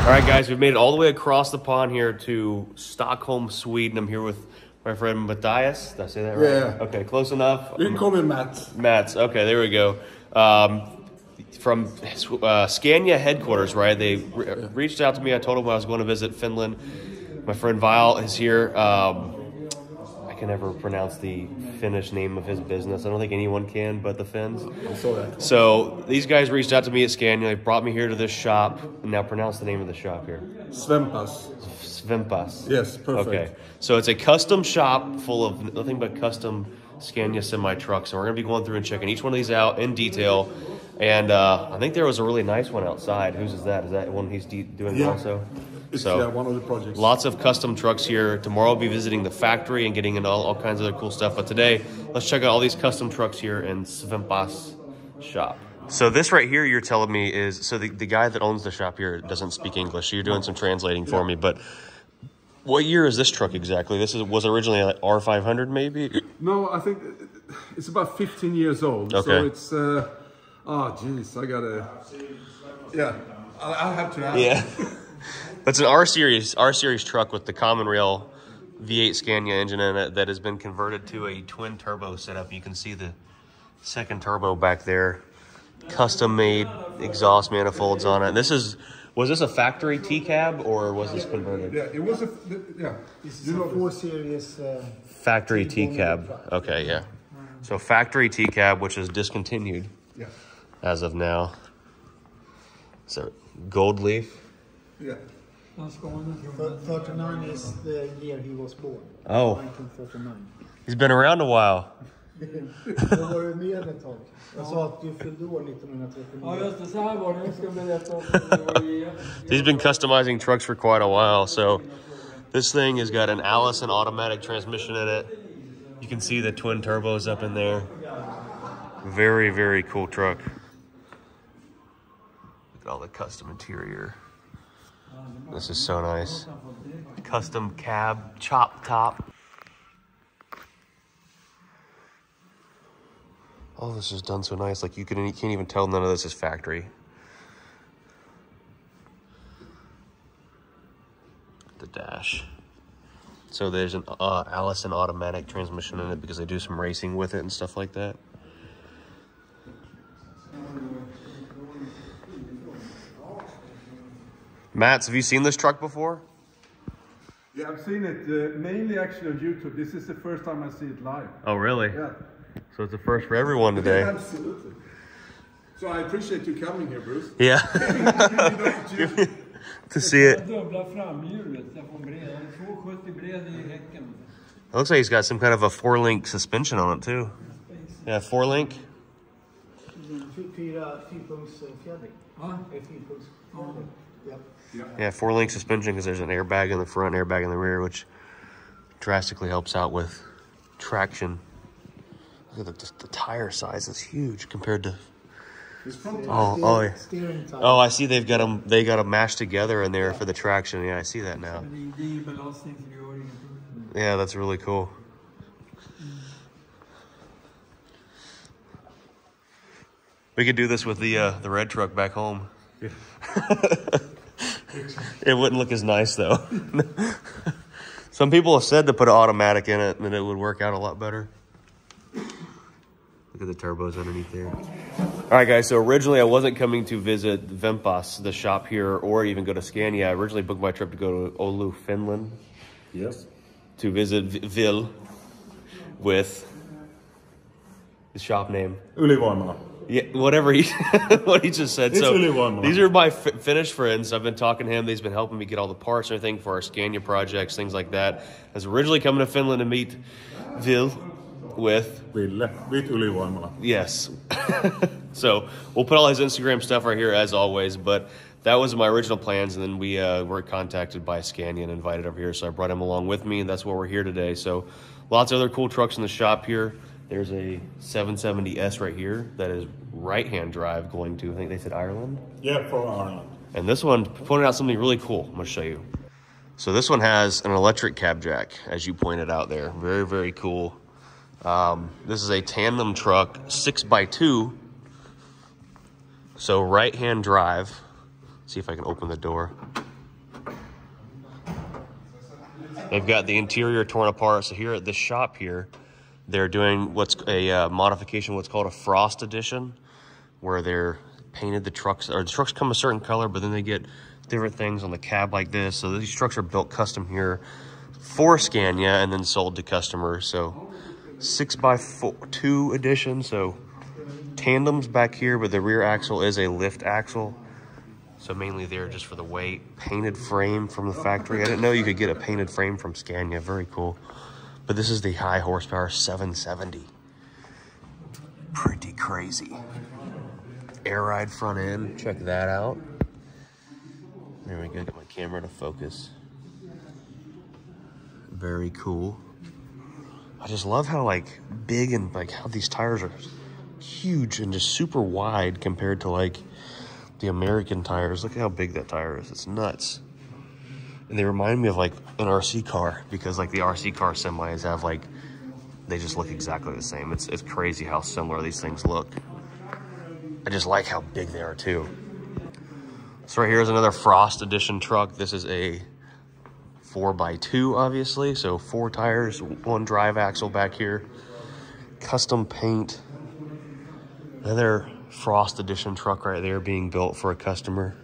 All right, guys, we've made it all the way across the pond here to Stockholm, Sweden. I'm here with my friend Matthias. Did I say that right? Yeah. Okay, close enough. You can call me Matt. Matt's. Okay, there we go. From Scania headquarters, right? They reached out to me. I told them I was going to visit Finland. My friend Vile is here. I can never pronounce the Finnish name of his business. I don't think anyone can but the Finns. I saw that. So these guys reached out to me at Scania. They brought me here to this shop. And now pronounce the name of the shop here. Svempas. Svempas. Yes, perfect. Okay. So it's a custom shop full of nothing but custom Scania semi-trucks. So we're going to be going through and checking each one of these out in detail. And I think there was a really nice one outside. Whose is that? Is that one he's doing also? It's one of the projects. Lots of custom trucks here. Tomorrow I'll be visiting the factory and getting into all kinds of other cool stuff. But today, let's check out all these custom trucks here in Svempas shop. So this right here, you're telling me is, so the guy that owns the shop here doesn't speak English. So you're doing some translating for me. But what year is this truck exactly? This was originally like R500 maybe? No, I think it's about 15 years old. Okay. So it's, oh geez, I gotta, yeah, I'll have to ask. Yeah. That's an R series truck with the common rail V8 Scania engine in it that has been converted to a twin turbo setup. You can see the second turbo back there. Custom made exhaust manifolds on it. Was this a factory T cab or was this converted? Yeah, it was This is a 4 Series factory T cab. Okay, yeah. So factory T cab, which is discontinued as of now. So gold leaf. Yeah. 39 is the year he was born. Oh. 1939. He's been around a while. Då var du med ett tag. Jag sa att du fyllde år 1939. Ja, just det. Så här var det. Jag ska berätta också. He's been customizing trucks for quite a while. So this thing has got an Allison automatic transmission in it. You can see the twin turbos up in there. Very, very cool truck. Look at all the custom interior. This is so nice. Custom cab, chop top. All this is done so nice. Like you can't even tell none of this is factory. The dash. So there's an Allison automatic transmission in it because they do some racing with it and stuff like that. Mats, have you seen this truck before? Yeah, I've seen it mainly actually on YouTube. This is the first time I see it live. Oh, really? Yeah. So it's a first for everyone today. Yeah, absolutely. So I appreciate you coming here, Bruce. Yeah. To see it. Dubbla framhjulet där från bred. 270 bred I häcken. It looks like he's got some kind of a 4-link suspension on it too. Yeah, 4-link. 4-punktsfjädring. Ja. 4-punktsfjädring. Yep. Yeah, 4-link suspension because there's an airbag in the front, airbag in the rear, which drastically helps out with traction. Look at the tire size is huge compared to. Oh, I see they've got them. They got them mashed together in there for the traction. Yeah, I see that now. Yeah, that's really cool. We could do this with the red truck back home. Yeah. It wouldn't look as nice though. Some people have said to put an automatic in it and it would work out a lot better. Look at the turbos underneath there. All right, guys, so originally I wasn't coming to visit Svempas, the shop here, or even go to Scania. I originally booked my trip to go to Oulu, Finland. Yes. To visit Vil with the shop name. Ylivoimala. Yeah, whatever what he just said. It's so Ylivoimala. These are my Finnish friends. I've been talking to him. He's been helping me get all the parts and everything for our Scania projects, things like that. I was originally coming to Finland to meet Vil with Ylivoimala. Yes. So we'll put all his Instagram stuff right here as always, but that was my original plans, and then we were contacted by Scania and invited over here, so I brought him along with me, and that's why we're here today. So lots of other cool trucks in the shop here. There's a 770S right here that is right-hand drive going to, I think they said Ireland? Yeah, for Ireland. And this one pointed out something really cool. I'm going to show you. So this one has an electric cab jack, as you pointed out there. Very, very cool. This is a tandem truck, 6x2. So right-hand drive. See if I can open the door. They've got the interior torn apart. So here at this shop here, they're doing what's a modification, what's called a frost edition, where they're painted the trucks, or the trucks come a certain color, but then they get different things on the cab like this. So these trucks are built custom here for Scania and then sold to customers. So 6x2 edition. So tandems back here, but the rear axle is a lift axle. So mainly there just for the weight. Painted frame from the factory. I didn't know you could get a painted frame from Scania. Very cool. But this is the high horsepower 770. Pretty crazy. Air ride front end. Check that out. There we go. Get my camera to focus. Very cool. I just love how like big and like how these tires are huge and just super wide compared to like the American tires. Look at how big that tire is. It's nuts. And they remind me of like an RC car, because like the RC car semis have like, they just look exactly the same. It's crazy how similar these things look. I just like how big they are too. So right here is another Frost Edition truck. This is a 4x2, obviously. So 4 tires, 1 drive axle back here. Custom paint. Another Frost Edition truck right there being built for a customer.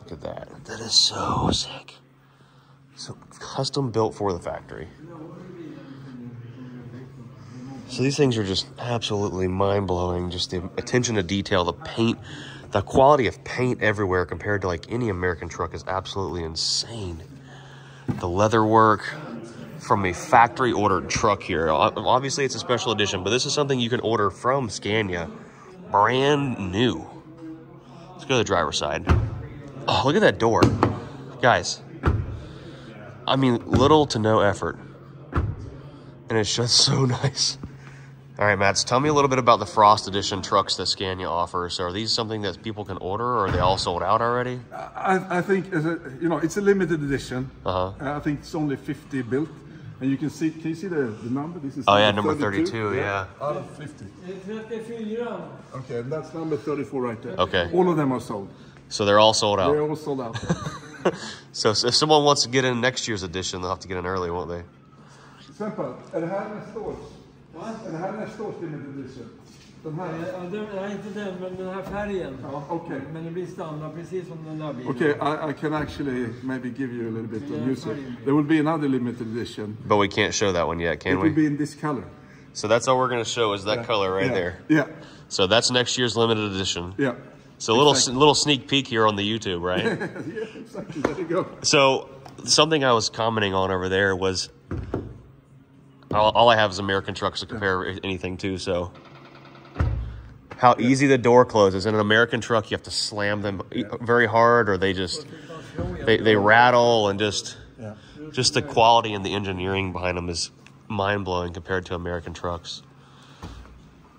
Look at that. That is so sick. So custom built for the factory. So these things are just absolutely mind-blowing. Just the attention to detail, the paint, the quality of paint everywhere compared to like any American truck is absolutely insane. The leather work from a factory ordered truck here. Obviously it's a special edition, but this is something you can order from Scania, brand new. Let's go to the driver's side. Oh, look at that door. Guys, I mean, little to no effort. And it's just so nice. All right, Mats, tell me a little bit about the Frost Edition trucks that Scania offers. So are these something that people can order, or are they all sold out already? I think, it's a limited edition. I think it's only 50 built. And you can see, can you see the number? This is number 32, yeah. Out of 50. Okay, and that's number 34 right there. Okay. All of them are sold. So they're all sold out? They're all sold out. So if someone wants to get in next year's edition, they'll have to get in early, won't they? Svempas, är det här nästa års? Är det här nästa års limited edition? Den här? Nej, inte den, men den här färgen. Ja, okay. Men det blir standard, precis som den där bilen. Okay, I can actually maybe give you a little bit of music. There will be another limited edition. But we can't show that one yet, can we? It will be in this color. So that's all we're going to show is that color right there. Yeah. So that's next year's limited edition. Yeah. So a little sneak peek here on the YouTube, right? Yeah, exactly. There you go. So something I was commenting on over there was all I have is American trucks to compare anything to. So how easy the door closes. In an American truck, you have to slam them very hard, or they just they rattle, and just the quality and the engineering behind them is mind blowing compared to American trucks.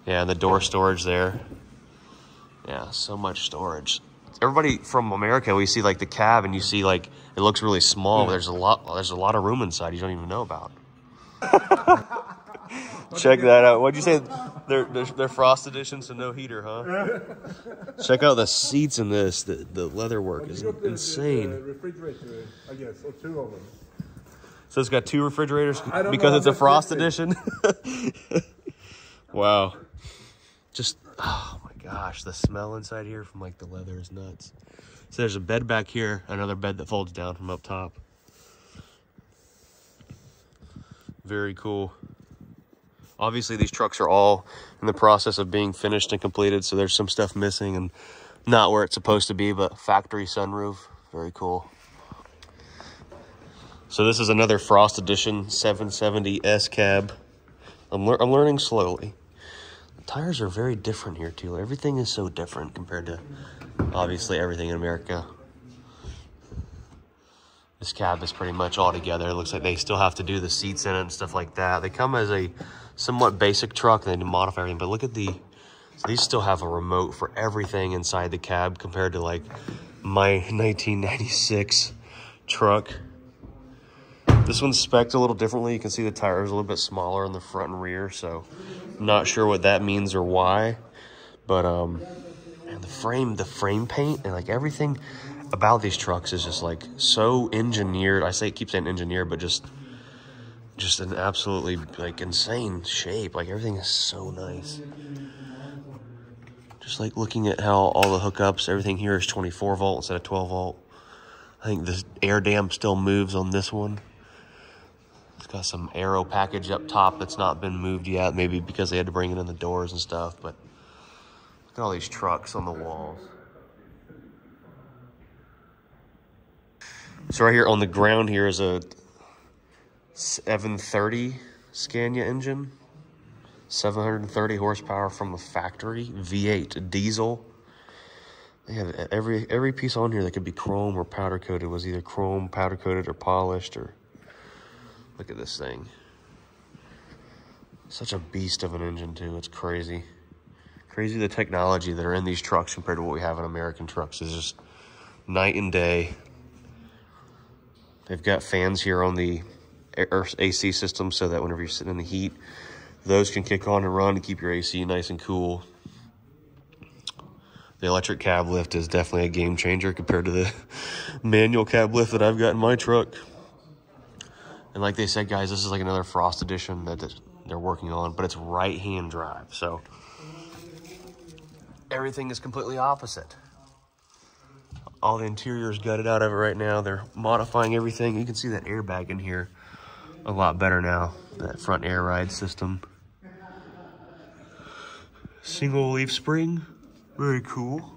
Yeah, and the door storage there. Yeah, so much storage. Everybody from America, we see like the cab, and you see like it looks really small. But there's a lot of room inside you don't even know about. Check that out. What'd you say? They're Frost Edition, so no heater, huh? Check out the seats in this. The leather work is insane. The refrigerator, I guess, or 2 of them. So it's got 2 refrigerators because it's a Frost Edition. Wow. Just, oh my gosh, the smell inside here from like the leather is nuts. So there's a bed back here, another bed that folds down from up top. Very cool. Obviously these trucks are all in the process of being finished and completed, so there's some stuff missing and not where it's supposed to be, but factory sunroof. Very cool. So this is another Frost Edition 770S cab. I'm learning slowly. The tires are very different here too. Everything is so different compared to obviously everything in America. This cab is pretty much all together. It looks like they still have to do the seats in it and stuff like that. They come as a somewhat basic truck, and they modify everything. But look at so these still have a remote for everything inside the cab compared to like my 1996 truck. This one's spec'd a little differently. You can see the tires a little bit smaller in the front and rear, so I'm not sure what that means or why. But man, And the frame paint and like everything about these trucks is just like so engineered. Keep saying engineered, but just an absolutely like insane shape. Like everything is so nice. Just like looking at how all the hookups, everything here is 24 volt instead of 12 volt. I think the air dam still moves on this one. It's got some aero package up top that's not been moved yet, maybe because they had to bring it in the doors and stuff, but look at all these trucks on the walls. So right here on the ground here is a 730 Scania engine. 730 horsepower from the factory. V8 diesel. They have every piece on here that could be chrome or powder coated was either chrome, powder coated, or polished. Or look at this thing. Such a beast of an engine too. It's crazy. Crazy the technology that are in these trucks compared to what we have in American trucks is just night and day. They've got fans here on the AC system so that whenever you're sitting in the heat, those can kick on and run to keep your AC nice and cool. The electric cab lift is definitely a game changer compared to the manual cab lift that I've got in my truck. And like they said, guys, this is like another Frost edition that they're working on, but it's right-hand drive. So everything is completely opposite. All the interior is gutted out of it right now. They're modifying everything. You can see that airbag in here a lot better now. That front air ride system. Single leaf spring. Very cool.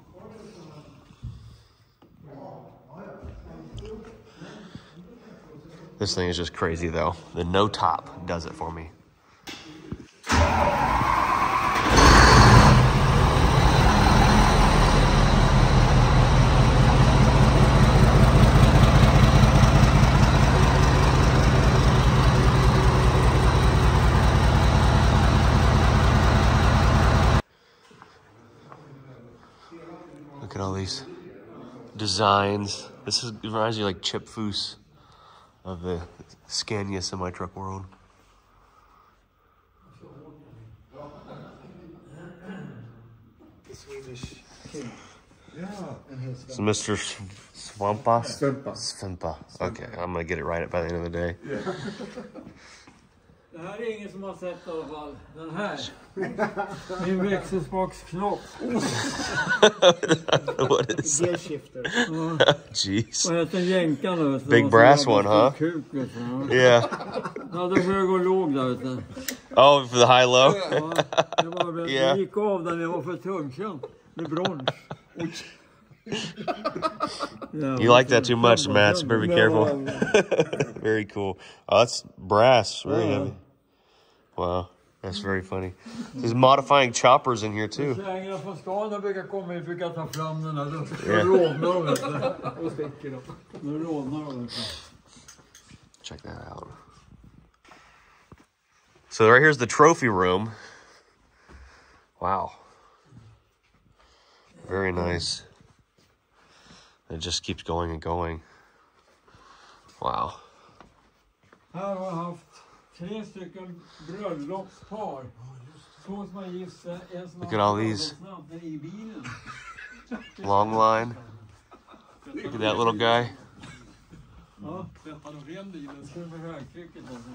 This thing is just crazy though. The no top does it for me. Look at all these designs. This reminds you like Chip Foose of the Scania semi-truck world. Swedish king. Yeah. So Mr. Svempas? Svempas. Okay, I'm gonna get it right by the end of the day. Yeah. Det här är ingen som har sett i alla fall. Den här. Min växelspaksknopp. What is that? Gear shifter. Jeez. Vad heter jänkarna? Big brass one, huh? Kuk, vet du. Yeah. Ja, det hög och låg där ute. Oh, for the high-low? Ja, det var väl, Yeah. jag gick av där jag var för tungkänd. Med brons. You like that too much, Matt, so better be careful. Very cool. Oh, that's brass, very heavy. Wow, that's very funny. There's modifying choppers in here too. Sängarna från Scania brukar komma hit, brukar ta fram den här. Då rådnar de, vet du. Och sticker de. Nu rådnar de. Check that out. So right here's the trophy room. Wow. Very nice. It just keeps going and going. Wow. Här har jag haft 3 stycken bröllopspar. 2 som har gift sig, en som Look at all these. i bilen. Long line. Look at that little guy. Ja, tvättar de ren bilen. Skulle med högtrycket alltså.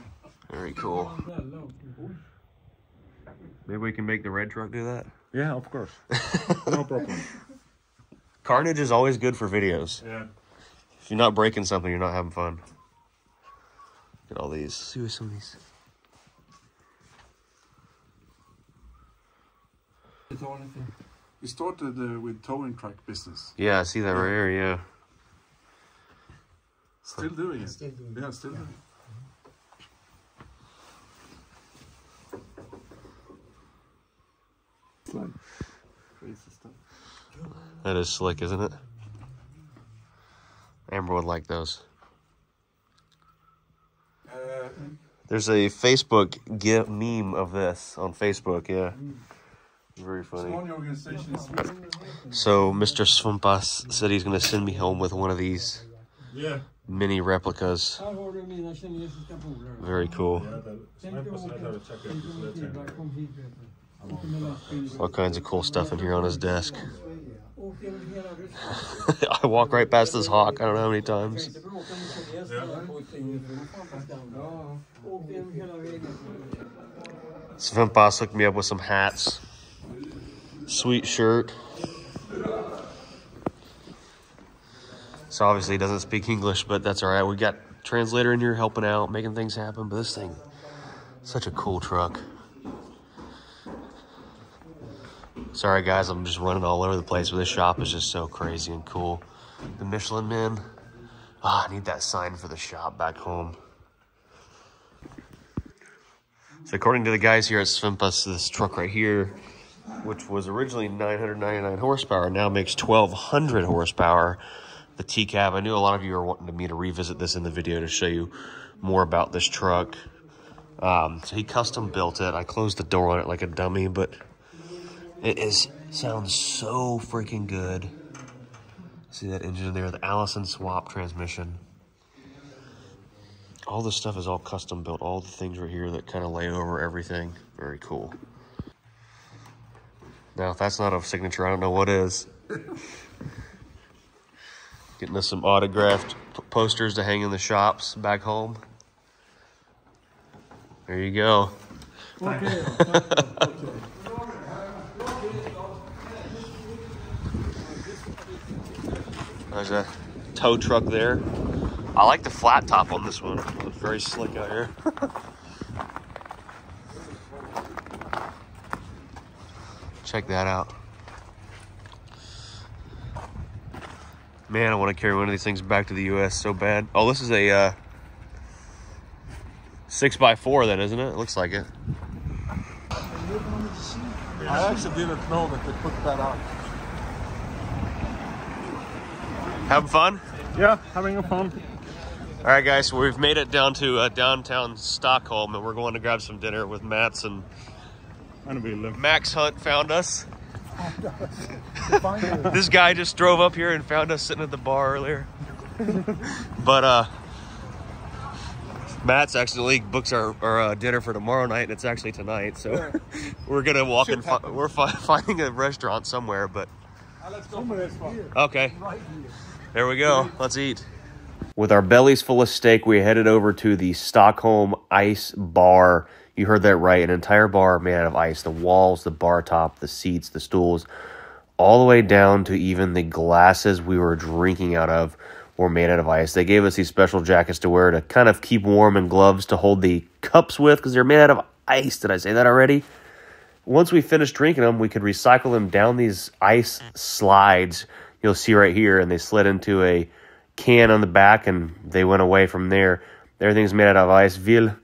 Very cool. Maybe we can make the red truck do that? Yeah, of course. No problem. Carnage is always good for videos. Yeah. If you're not breaking something, you're not having fun. Look at all these. See what some of these. We started with towing truck business. Yeah, I see that right here, yeah. Still doing it. Still doing it. Yeah, still doing it. It's like crazy stuff. That is slick, isn't it? Amber would like those. There's a Facebook meme of this on Facebook, yeah. Very funny. So Mr. Svempas said he's going to send me home with one of these mini replicas. Här har du mina kinesiska polare. Very cool. All kinds of cool stuff in here on his desk. I walk right past this hawk. I don't know how many times. Svempas hooked me up with some hats. Sweet shirt. So obviously he doesn't speak English, but that's all right. We got a translator in here helping out, making things happen. But this thing, such a cool truck. Sorry guys, I'm just running all over the place, but this shop is just so crazy and cool. The Michelin Men. I need that sign for the shop back home. So according to the guys here at Svempas, this truck right here, which was originally 999 horsepower, now makes 1,200 horsepower. The T-cab. I knew a lot of you were wanting me to revisit this in the video to show you more about this truck. So he custom built it. I closed the door on it like a dummy, but it sounds so freaking good. See that engine there, the Allison swap transmission. All this stuff is all custom built. All the things right here that kind of lay over everything. Very cool. Now, if that's not a signature, I don't know what is. Getting us some autographed posters to hang in the shops back home. There you go. Okay. There's a tow truck there. I like the flat top on this one. It's very slick out here. Check that out. Man, I want to carry one of these things back to the US so bad. Oh, this is a 6x4 then, isn't it? It looks like it. I actually didn't know that they put that out. Having fun? Yeah, having fun. All right, guys, so we've made it down to downtown Stockholm, and we're going to grab some dinner with Mats, and Max Hunt found us. This guy just drove up here and found us sitting at the bar earlier. But Matt's accidentally books our dinner for tomorrow night, and it's actually tonight. So we're gonna walk and we're finding a restaurant somewhere. But let's go for this one. Okay, there we go. Let's eat. With our bellies full of steak, we headed over to the Stockholm Ice Bar. You heard that right, an entire bar made out of ice. The walls, the bar top, the seats, the stools, all the way down to even the glasses we were drinking out of were made out of ice. They gave us these special jackets to wear to kind of keep warm and gloves to hold the cups with because they're made out of ice. Did I say that already? Once we finished drinking them, we could recycle them down these ice slides you'll see right here, and they slid into a can on the back, and they went away from there. Everything's made out of ice. Vil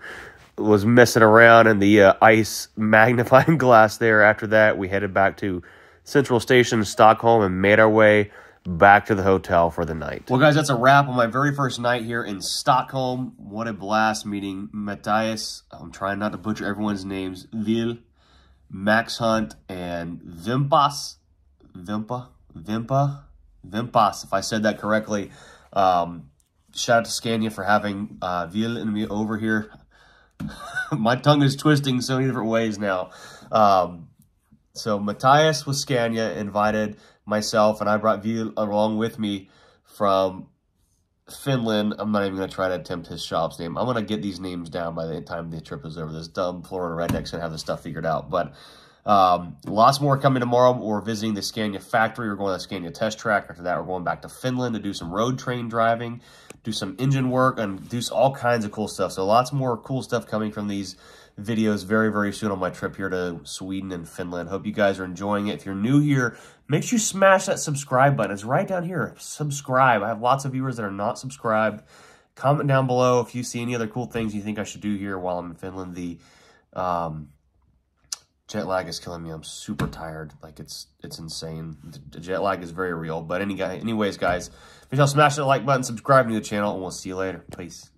was messing around in the ice magnifying glass there. After that, we headed back to Central Station, Stockholm, and made our way back to the hotel for the night. Well, guys, that's a wrap on my very first night here in Stockholm. What a blast meeting Matthias. I'm trying not to butcher everyone's names. Vil, Max Hunt, and Svempas. Svempas, if I said that correctly. Shout out to Scania for having Vil and me over here. My tongue is twisting so many different ways now. So Matthias with Scania invited myself, and I brought Vil along with me from Finland. I'm not even going to try to attempt his shop's name. I'm going to get these names down by the time the trip is over. This dumb Florida redneck's going to have this stuff figured out. But lots more coming tomorrow. We're visiting the Scania factory. We're going to the Scania test track. After that, we're going back to Finland to do some road train driving, do some engine work, and do all kinds of cool stuff. So lots more cool stuff coming from these videos very, very soon on my trip here to Sweden and Finland. Hope you guys are enjoying it. If you're new here, make sure you smash that subscribe button. It's right down here. Subscribe. I have lots of viewers that are not subscribed. Comment down below if you see any other cool things you think I should do here while I'm in Finland. The jet lag is killing me. I'm super tired. Like, it's insane. The jet lag is very real. But anyways, guys, make sure you smash that like button, subscribe to the channel, and we'll see you later. Peace.